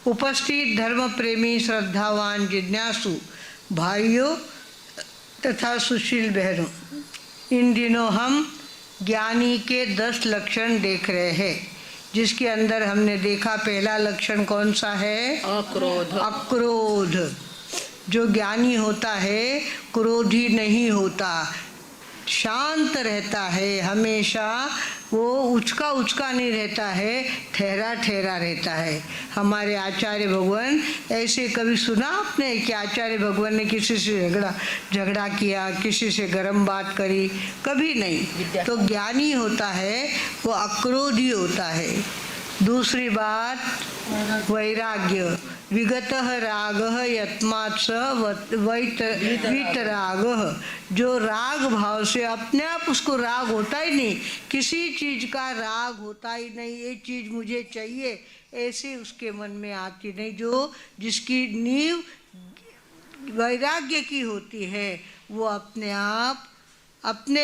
उपस्थित धर्म प्रेमी श्रद्धावान जिज्ञासु भाइयों तथा सुशील बहनों, इन दिनों हम ज्ञानी के 10 लक्षण देख रहे हैं, जिसके अंदर हमने देखा पहला लक्षण कौन सा है? अक्रोध। अक्रोध। जो ज्ञानी होता है क्रोधी नहीं होता, शांत रहता है, हमेशा वो उचका उचका नहीं रहता है, ठहरा ठहरा रहता है। हमारे आचार्य भगवान ऐसे, कभी सुना आपने कि आचार्य भगवान ने किसी से झगड़ा किया, किसी से गरम बात करी? कभी नहीं। तो ज्ञानी होता है वो अक्रोधी होता है। दूसरी बात वैराग्य। विगतः रागः यत्मात्स वीतरागः। जो राग भाव से अपने आप उसको राग होता ही नहीं, किसी चीज़ का राग होता ही नहीं, ये चीज़ मुझे चाहिए ऐसे उसके मन में आती नहीं। जो जिसकी नींव वैराग्य की होती है वो अपने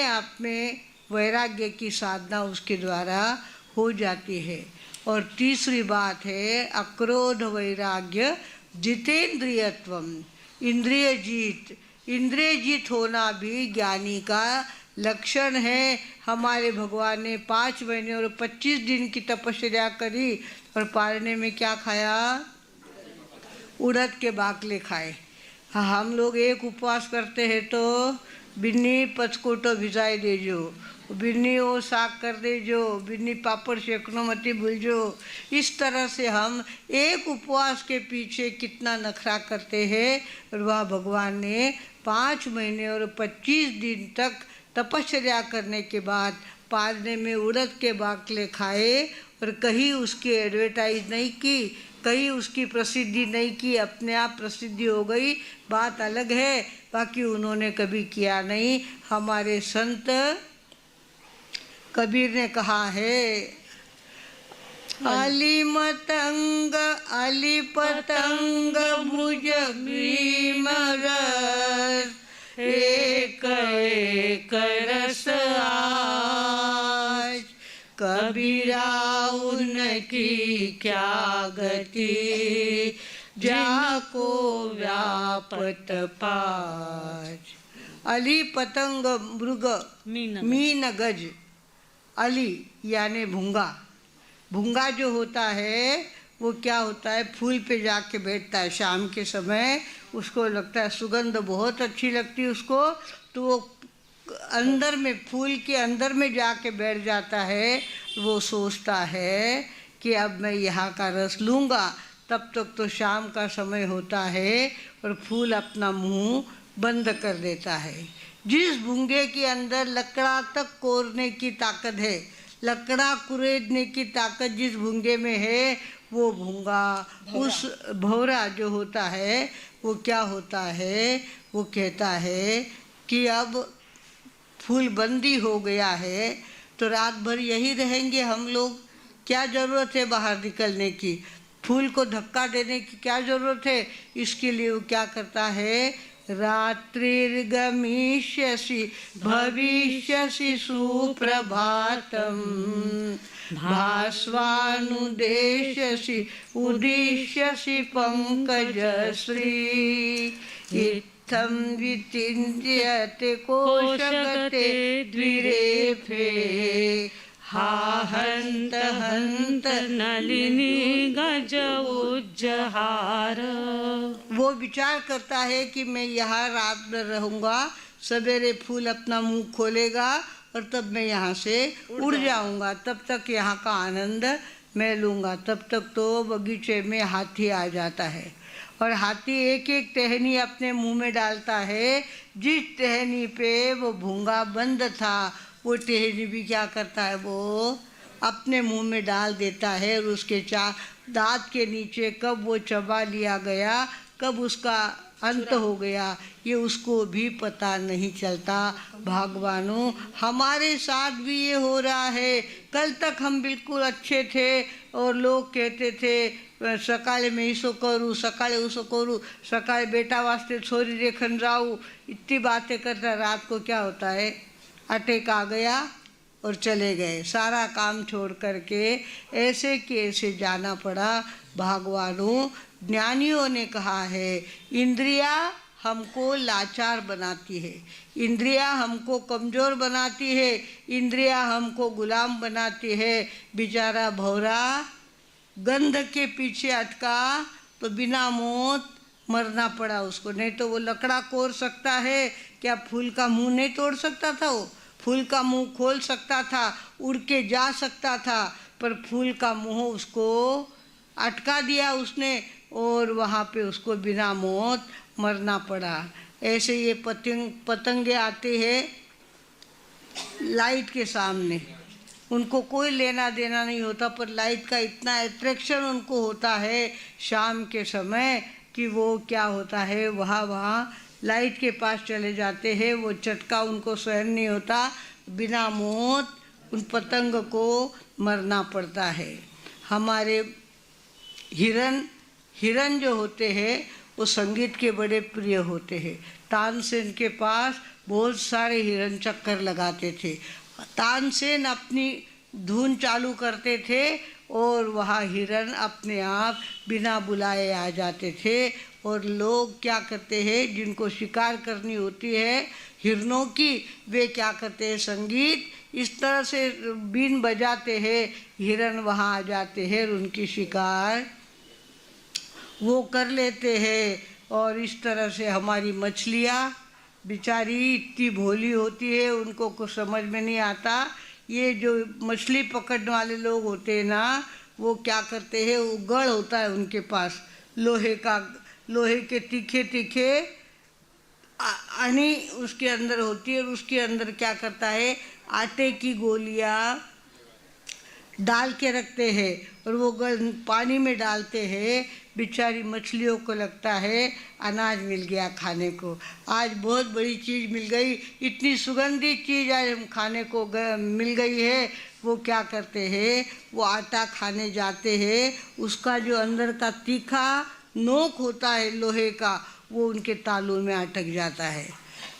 आप में वैराग्य की साधना उसके द्वारा हो जाती है। और तीसरी बात है अक्रोध वैराग्य जितेंद्रियत्वम। इंद्रिय जीत होना भी ज्ञानी का लक्षण है। हमारे भगवान ने 5 महीने और 25 दिन की तपस्या करी और पारने में क्या खाया? उड़द के बाकले खाए। हम लोग एक उपवास करते हैं तो बिन्नी पचकोटो भिजाई देजो, बिन्नी वो साग कर देजो, बिन्नी पापड़ सेकनो मती भूलजो। इस तरह से हम एक उपवास के पीछे कितना नखरा करते हैं। और वह भगवान ने 5 महीने और 25 दिन तक तपस्या करने के बाद पारने में उड़द के बाकले खाए और कहीं उसकी एडवर्टाइज नहीं की, कहीं उसकी प्रसिद्धि नहीं की, अपने आप प्रसिद्धि हो गई, बात अलग है, बाकी उन्होंने कभी किया नहीं। हमारे संत कबीर ने कहा है अली मतंग अली पतंग भुज भीम रस, एक एक रस आज, कबीरा उनकी क्या गति, जाको व्यापत पाज। अली पतंग मृग मीन गज। अली यानी भूंगा। भूंगा जो होता है वो क्या होता है, फूल पे जाके बैठता है शाम के समय, उसको लगता है सुगंध बहुत अच्छी लगती है उसको, तो वो अंदर में फूल के अंदर में जाके बैठ जाता है। वो सोचता है कि अब मैं यहाँ का रस लूँगा। तब तक तो शाम का समय होता है और फूल अपना मुंह बंद कर देता है। जिस भूंगे के अंदर लकड़ा तक कोरने की ताकत है, लकड़ा कुरेदने की ताकत जिस भूंगे में है, वो भूंगा उस भौरा जो होता है वो क्या होता है, वो कहता है कि अब फूल बंदी हो गया है तो रात भर यही रहेंगे हम लोग, क्या ज़रूरत है बाहर निकलने की, फूल को धक्का देने की क्या ज़रूरत है। इसके लिए वो क्या करता है, रात्रिर्गमिष्यसि भविष्यसि सुप्रभातम, भास्वानुदेश्यसि उदिष्यसि पंकजश्री, इत्थं विचिन्त्यते कोशगते द्विरेफे, हा हंत हंत नलिनी गज उज्जहार। वो विचार करता है कि मैं यहाँ रात भर रहूँगा, सवेरे फूल अपना मुंह खोलेगा और तब मैं यहाँ से उड़ जाऊँगा, तब तक यहाँ का आनंद मैं लूँगा। तब तक तो बगीचे में हाथी आ जाता है और हाथी एक एक टहनी अपने मुंह में डालता है। जिस टहनी पे वो भूंगा बंद था वो टहनी भी क्या करता है, वो अपने मुंह में डाल देता है। और उसके दांत के नीचे कब वो चबा लिया गया, कब उसका अंत हो गया, ये उसको भी पता नहीं चलता। भगवानों, हमारे साथ भी ये हो रहा है। कल तक हम बिल्कुल अच्छे थे और लोग कहते थे सकाळे मैं इसो करूँ, सकाळे उसो करूँ, सकाळे बेटा वास्ते छोरी देखन जाऊँ, इतनी बातें करता। रात को क्या होता है, अटैक आ गया, और चले गए, सारा काम छोड़ करके ऐसे कि ऐसे जाना पड़ा। भगवानों, ज्ञानियों ने कहा है इंद्रिया हमको लाचार बनाती है, इंद्रिया हमको कमज़ोर बनाती है, इंद्रिया हमको गुलाम बनाती है। बेचारा भौरा गंध के पीछे अटका तो बिना मौत मरना पड़ा उसको, नहीं तो वो लकड़ा कोर सकता है क्या? फूल का मुंह नहीं तोड़ सकता था? वो फूल का मुंह खोल सकता था, उड़ के जा सकता था, पर फूल का मुंह उसको अटका दिया उसने और वहाँ पे उसको बिना मौत मरना पड़ा। ऐसे ये पतंगे आते हैं लाइट के सामने, उनको कोई लेना देना नहीं होता, पर लाइट का इतना अट्रैक्शन उनको होता है शाम के समय कि वो क्या होता है, वहाँ लाइट के पास चले जाते हैं। वो झटका उनको सहन नहीं होता, बिना मौत उन पतंग को मरना पड़ता है। हमारे हिरन जो होते हैं वो संगीत के बड़े प्रिय होते हैं। तानसेन के पास बहुत सारे हिरन चक्कर लगाते थे। तानसेन अपनी धुन चालू करते थे और वहाँ हिरन अपने आप बिना बुलाए आ जाते थे। और लोग क्या करते हैं, जिनको शिकार करनी होती है हिरनों की, वे क्या करते हैं, संगीत इस तरह से बीन बजाते हैं, हिरन वहाँ आ जाते हैं और उनकी शिकार वो कर लेते हैं। और इस तरह से हमारी मछलियाँ बेचारी इतनी भोली होती है, उनको कुछ समझ में नहीं आता। ये जो मछली पकड़ने वाले लोग होते हैं ना, वो क्या करते हैं, वो गड़ होता है उनके पास लोहे का, लोहे के तीखे तीखे अणी उसके अंदर होती है और उसके अंदर क्या करता है, आटे की गोलियाँ डाल के रखते हैं और वो पानी में डालते हैं। बेचारी मछलियों को लगता है अनाज मिल गया खाने को, आज बहुत बड़ी चीज़ मिल गई, इतनी सुगंधित चीज़ आज हम खाने को मिल गई है। वो क्या करते हैं, वो आटा खाने जाते हैं, उसका जो अंदर का तीखा नोक होता है लोहे का, वो उनके तालू में अटक जाता है,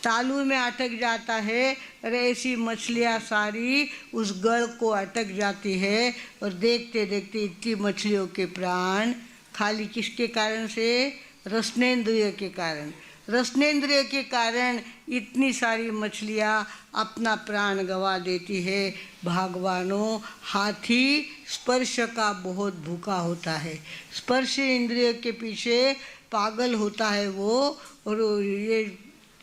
तालू में अटक जाता है। और ऐसी मछलियाँ सारी उस गढ़ को अटक जाती है और देखते देखते इतनी मछलियों के प्राण खाली किसके कारण से, रसनेंद्रिय के कारण। रसनेंद्रिय के कारण इतनी सारी मछलियाँ अपना प्राण गंवा देती है। भगवानों, हाथी स्पर्श का बहुत भूखा होता है, स्पर्श इंद्रिय के पीछे पागल होता है वो। और ये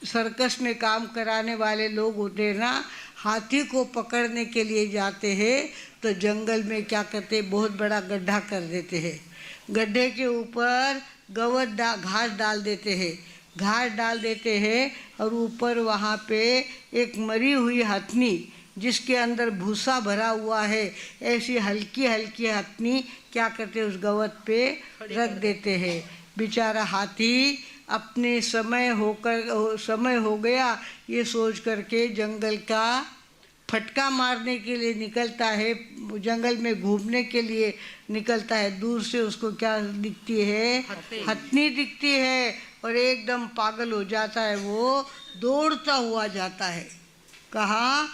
सर्कस में काम कराने वाले लोग होते हैं ना, हाथी को पकड़ने के लिए जाते हैं तो जंगल में क्या करते हैं, बहुत बड़ा गड्ढा कर देते हैं, गड्ढे के ऊपर घास डाल देते हैं, घास डाल देते हैं और ऊपर वहाँ पे एक मरी हुई हथनी जिसके अंदर भूसा भरा हुआ है, ऐसी हल्की हल्की हथनी क्या करते हैं, उस गवत पे रख देते हैं। बेचारा हाथी अपने समय हो गया ये सोच करके जंगल का फटका मारने के लिए निकलता है, जंगल में घूमने के लिए निकलता है। दूर से उसको क्या दिखती है, हथनी दिखती है और एकदम पागल हो जाता है, वो दौड़ता हुआ जाता है। कहाँ,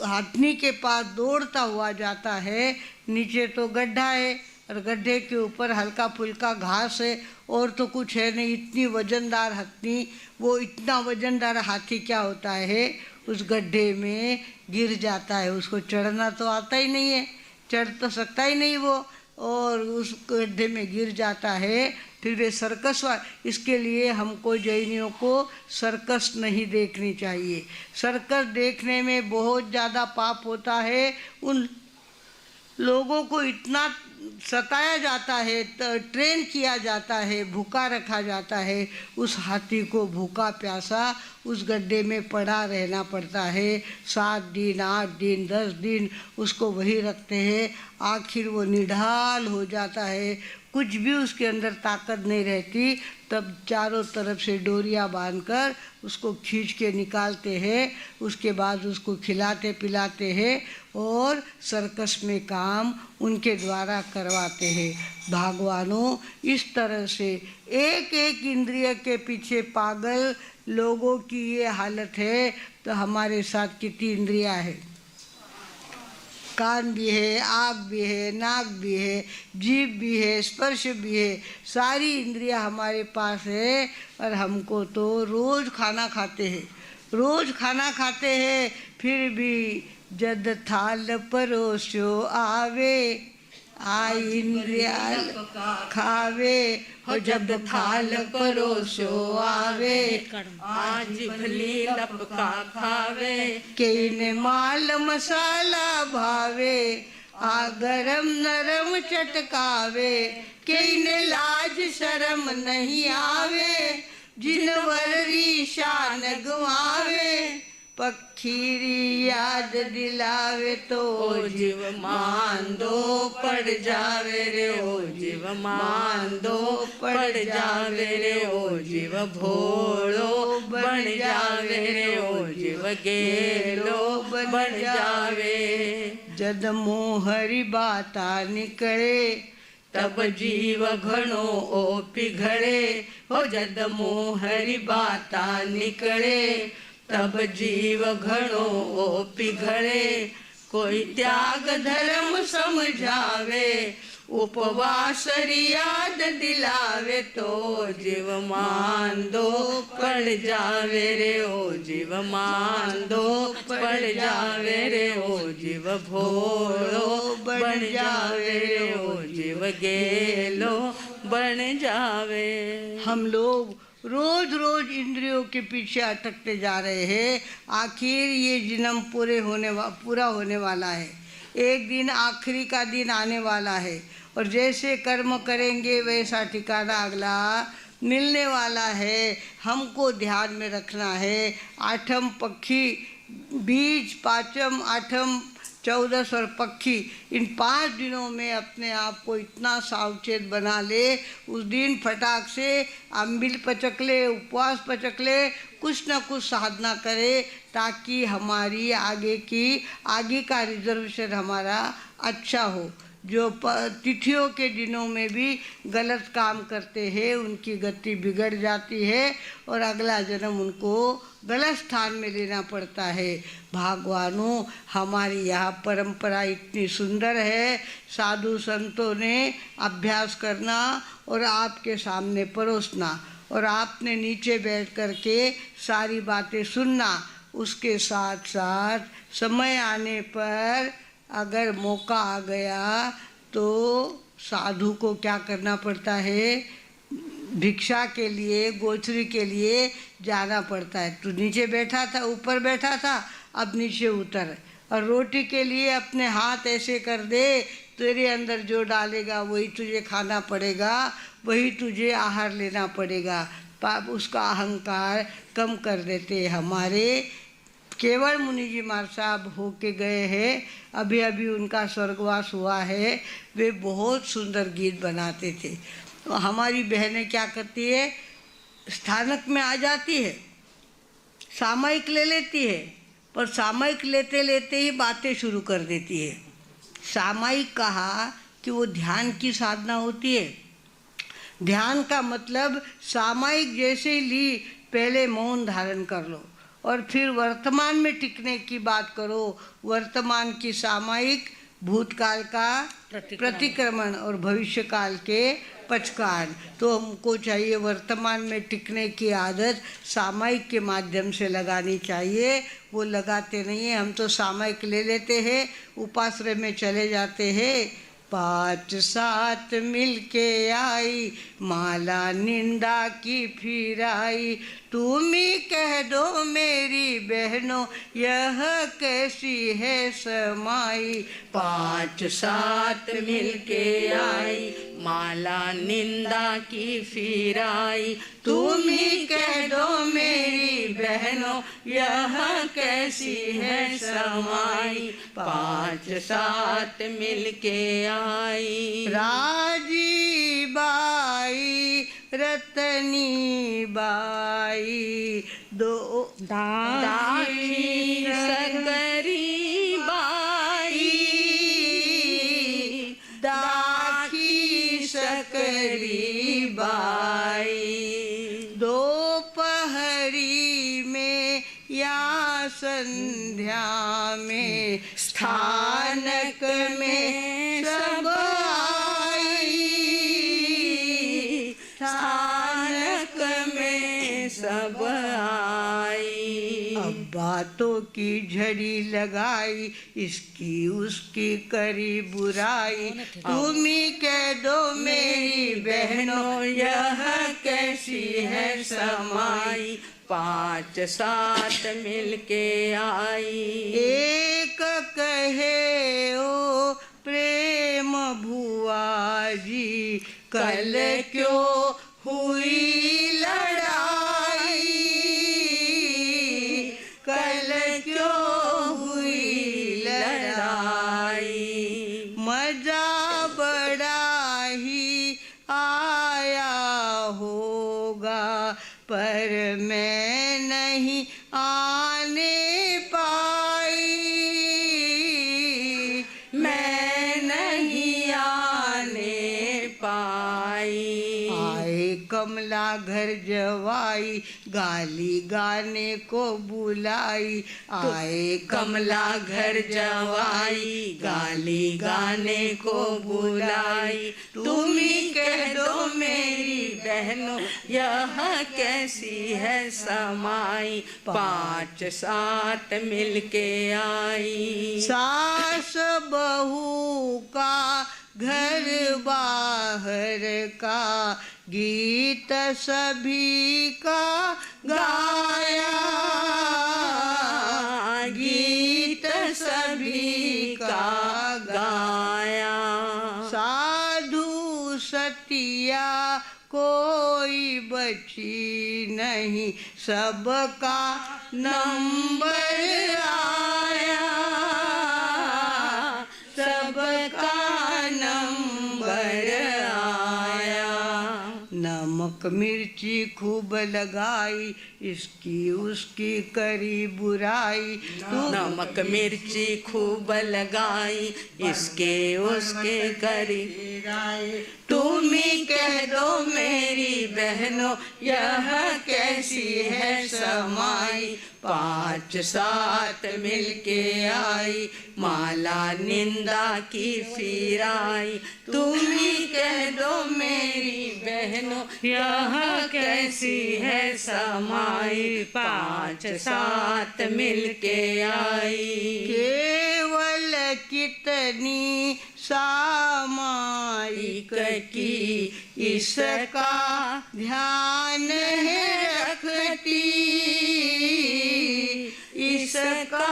हथनी के पास दौड़ता हुआ जाता है। नीचे तो गड्ढा है और गड्ढे के ऊपर हल्का फुल्का घास है और तो कुछ है नहीं। इतनी वजनदार हथनी, वो इतना वजनदार हाथी क्या होता है, उस गड्ढे में गिर जाता है। उसको चढ़ना तो आता ही नहीं है, चढ़ तो सकता ही नहीं वो, और उस गड्ढे में गिर जाता है। फिर वे सर्कस इसके लिए हमको जैनियों को सर्कस नहीं देखनी चाहिए। सर्कस देखने में बहुत ज़्यादा पाप होता है। उन लोगों को इतना सताया जाता है, ट्रेन किया जाता है, भूखा रखा जाता है, उस हाथी को भूखा प्यासा उस गड्ढे में पड़ा रहना पड़ता है। 7 दिन 8 दिन 10 दिन उसको वही रखते हैं। आखिर वो निढाल हो जाता है, कुछ भी उसके अंदर ताकत नहीं रहती। तब चारों तरफ से डोरियां बांधकर उसको खींच के निकालते हैं। उसके बाद उसको खिलाते पिलाते हैं और सर्कस में काम उनके द्वारा करवाते हैं। भगवानों, इस तरह से एक एक इंद्रिय के पीछे पागल लोगों की ये हालत है, तो हमारे साथ कितनी इंद्रियां हैं, कान भी है, आँख भी है, नाक भी है, जीभ भी है, स्पर्श भी है, सारी इंद्रियां हमारे पास है। और हमको तो रोज़ खाना खाते हैं, रोज़ खाना खाते हैं, फिर भी जद थाल परोस्यो आवे, आई इंद्रिया खावे, हो जब थाल परोसो आवे, आज भली लपका खावे, कई ने माल मसाला भावे, आ गरम नरम चटकावे, कई ने लाज शर्म नहीं आवे, जिनवरी शान गवावे, पखीरी याद दिलावे तो ओ जीव मांदो पड़ जावे रे, ओ जीव मांदो पड़ जावे रे, ओ जीव भोलो बन जावे रे, ओ जीव गेलो बन जावे। जद मोहरी बाता निकले, तब जीव घणो ओ पिघड़े, हो जद मोहरी बाता निकले, तब जीव घणो ओ पिघड़े, कोई त्याग धर्म समझावे, उपवास याद दिलावे, तो जीव मांदो पड़ जावे रे, ओ जीव मांदो पड़ जावे रे, ओ जीव भोलो बन जावे रे, ओ जीव गेलो बन जावे। हम लोग रोज रोज इंद्रियों के पीछे अटकते जा रहे हैं। आखिर ये जन्म पूरा होने वाला है, एक दिन आखिरी का दिन आने वाला है, और जैसे कर्म करेंगे वैसा ठिकाना अगला मिलने वाला है। हमको ध्यान में रखना है। आठम पक्षी, बीज, पाचम, आठम, 14 और पक्षी, इन 5 दिनों में अपने आप को इतना सावचेत बना ले, उस दिन फटाक से अम्बिल पचक ले, उपवास पचक ले, कुछ ना कुछ साधना करे, ताकि हमारी आगे का रिजर्वेशन हमारा अच्छा हो। जो तिथियों के दिनों में भी गलत काम करते हैं उनकी गति बिगड़ जाती है और अगला जन्म उनको गलत स्थान में लेना पड़ता है। भगवानों, हमारी यहाँ परंपरा इतनी सुंदर है, साधु संतों ने अभ्यास करना और आपके सामने परोसना, और आपने नीचे बैठ कर के सारी बातें सुनना। उसके साथ साथ समय आने पर अगर मौका आ गया तो साधु को क्या करना पड़ता है, भिक्षा के लिए, गोचरी के लिए जाना पड़ता है। तू नीचे बैठा था, ऊपर बैठा था, अब नीचे उतर, और रोटी के लिए अपने हाथ ऐसे कर दे, तेरे अंदर जो डालेगा वही तुझे खाना पड़ेगा, वही तुझे आहार लेना पड़ेगा। उसका अहंकार कम कर देते। हमारे केवल मुनि जी महाराज साहब होके गए हैं, अभी अभी उनका स्वर्गवास हुआ है। वे बहुत सुंदर गीत बनाते थे। तो हमारी बहनें क्या करती है, स्थानक में आ जाती है, सामयिक ले लेती है, पर सामयिक लेते लेते ही बातें शुरू कर देती है। सामयिक कहा कि वो ध्यान की साधना होती है। ध्यान का मतलब सामयिक जैसे ही ली, पहले मौन धारण कर लो और फिर वर्तमान में टिकने की बात करो। वर्तमान की सामयिक, भूतकाल का प्रतिक्रमण और भविष्य काल के पचकान। तो हमको चाहिए वर्तमान में टिकने की आदत सामयिक के माध्यम से लगानी चाहिए। वो लगाते नहीं हैं, हम तो सामयिक ले लेते हैं, उपाश्रय में चले जाते हैं। 5 7 मिलके आई, माला निंदा की फिर आई, तुम ही कह दो मेरी बहनों यह कैसी है समाई। 5 7 मिलके आई, माला निंदा की फिर आई, तुम ही कह दो मेरी बहनों यह कैसी है समाई। 5 7 मिलके आई, राजी बाई, रतनी बाई, दो दाखी सकरी बाई, दाखी सकरी बाई, दोपहरी में या संध्या में स्थानक में सब आई, स्थानक में सब आई। अब बातों की झड़ी लगाई, इसकी उसकी करी बुराई। तुम ही कह दो मेरी बहनों, यह कैसी है समाई, 5-7 मिलके आई। एक कहे ओ प्रेम भुआ जी, कल क्यों हुई लड़ाई, कल क्यों हुई लड़ाई। मजा बड़ा ही आया होगा, पर मैं नहीं आने पाई, मैं नहीं आने पाई। आए कमला घर जवाई, गाली गाने को बुलाई। आए कमला घर जवाई, गाली गाने को बुलाई। तुम ही कह दो मेरी बहनों, यह कैसी है समाई, 5-7 मिलके आई। सास बहू का घर बाहर का गीत सभी का गाया, गीत सभी का गाया। साधु सतिया कोई बची नहीं, सबका नंबर आया, सबका नंबर आया। नमक मिर्ची खूब लगाई, इसकी उसकी करी बुराई। नमक मिर्ची खूब लगाई, इसके उसके करी। तुम ही कह दो मेरी बहनों, यह कैसी है समाई, 5-7 मिलके आई। माला निंदा की फिराई, तुम ही कह दो मेरी बहनों, यह कैसी है समाई, 5-7 मिलके आई। केवल कितनी सामायिक की इसका ध्यान है रखती, इसका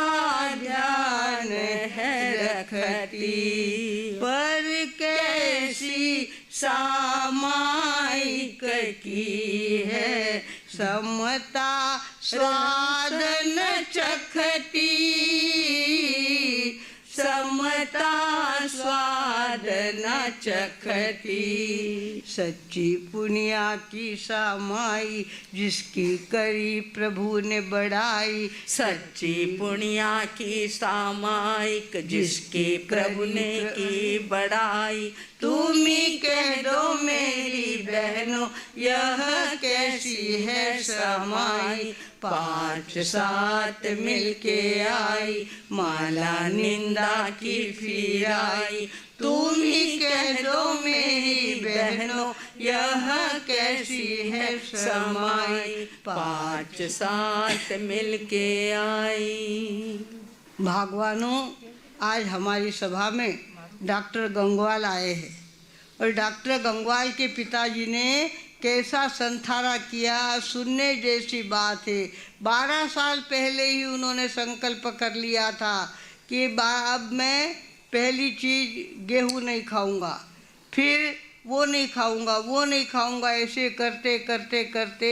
ध्यान है रखती। पर कैसी सामायिक की है समता स्वाद न चखती, समता स्वाद न चखती। सच्ची पुनिया की सामाई, जिसकी करी प्रभु ने बढ़ाई। सच्ची पुनिया की सामायिक, जिसकी प्रभु ने की बढ़ाई। तुम ही कह दो मेरी बहनों, यह कैसी है समाई, 5-7 मिलके आई। माला निंदा की फिराई, तुम ही कह दो मेरी बहनों, यह कैसी है समाई, 5-7 मिलके आई। भगवानों, आज हमारी सभा में डॉक्टर गंगवाल आए हैं और डॉक्टर गंगवाल के पिताजी ने कैसा संथारा किया, सुनने जैसी बात है। 12 साल पहले ही उन्होंने संकल्प कर लिया था कि अब मैं पहली चीज़ गेहूँ नहीं खाऊंगा, फिर वो नहीं खाऊंगा, वो नहीं खाऊंगा। ऐसे करते करते करते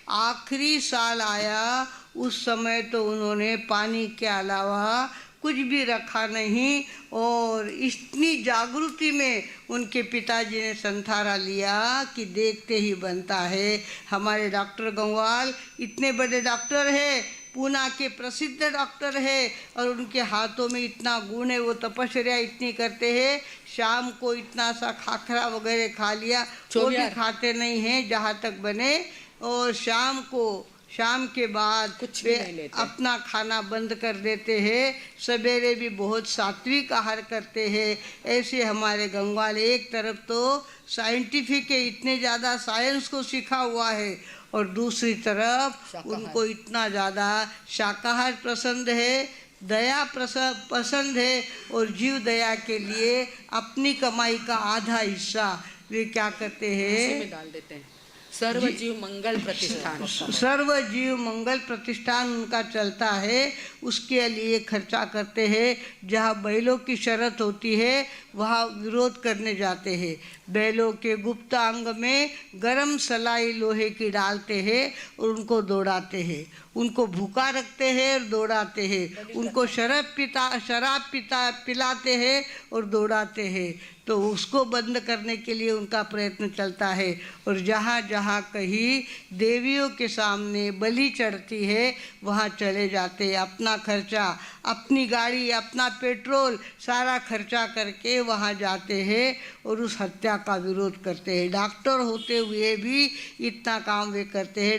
आखिरी साल आया, उस समय तो उन्होंने पानी के अलावा कुछ भी रखा नहीं। और इतनी जागृति में उनके पिताजी ने संथारा लिया कि देखते ही बनता है। हमारे डॉक्टर गंगवाल इतने बड़े डॉक्टर है, पूना के प्रसिद्ध डॉक्टर है, और उनके हाथों में इतना गुण है। वो तपस्या इतनी करते हैं, शाम को इतना सा खाखरा वगैरह खा लिया, वो भी खाते नहीं हैं जहाँ तक बने। और शाम को शाम के बाद कुछ भी वे नहीं लेते। अपना खाना बंद कर देते हैं, सवेरे भी बहुत सात्विक आहार करते हैं। ऐसे हमारे गंगवाल एक तरफ तो साइंटिफिक है, इतने ज़्यादा साइंस को सीखा हुआ है, और दूसरी तरफ शाकाहार। उनको इतना ज़्यादा शाकाहार पसंद है, दया पसंद है, और जीव दया के लिए अपनी कमाई का आधा हिस्सा वे क्या करते उसी हैं, में डाल देते हैं। सर्व जीव मंगल प्रतिष्ठान। सर्व जीव मंगल प्रतिष्ठान उनका चलता है, उसके लिए खर्चा करते हैं। जहाँ बैलों की शरत होती है वहाँ विरोध करने जाते हैं। बैलों के गुप्त अंग में गरम सलाई लोहे की डालते हैं और उनको दौड़ाते हैं, उनको भूखा रखते हैं और दौड़ाते हैं, उनको शराब पिलाते हैं और दौड़ाते हैं। तो उसको बंद करने के लिए उनका प्रयत्न चलता है। और जहाँ जहाँ कहीं देवियों के सामने बलि चढ़ती है वहाँ चले जाते हैं, अपना खर्चा, अपनी गाड़ी, अपना पेट्रोल सारा खर्चा करके वहाँ जाते हैं और उस हत्या का विरोध करते हैं। डॉक्टर होते हुए भी इतना काम वे करते हैं।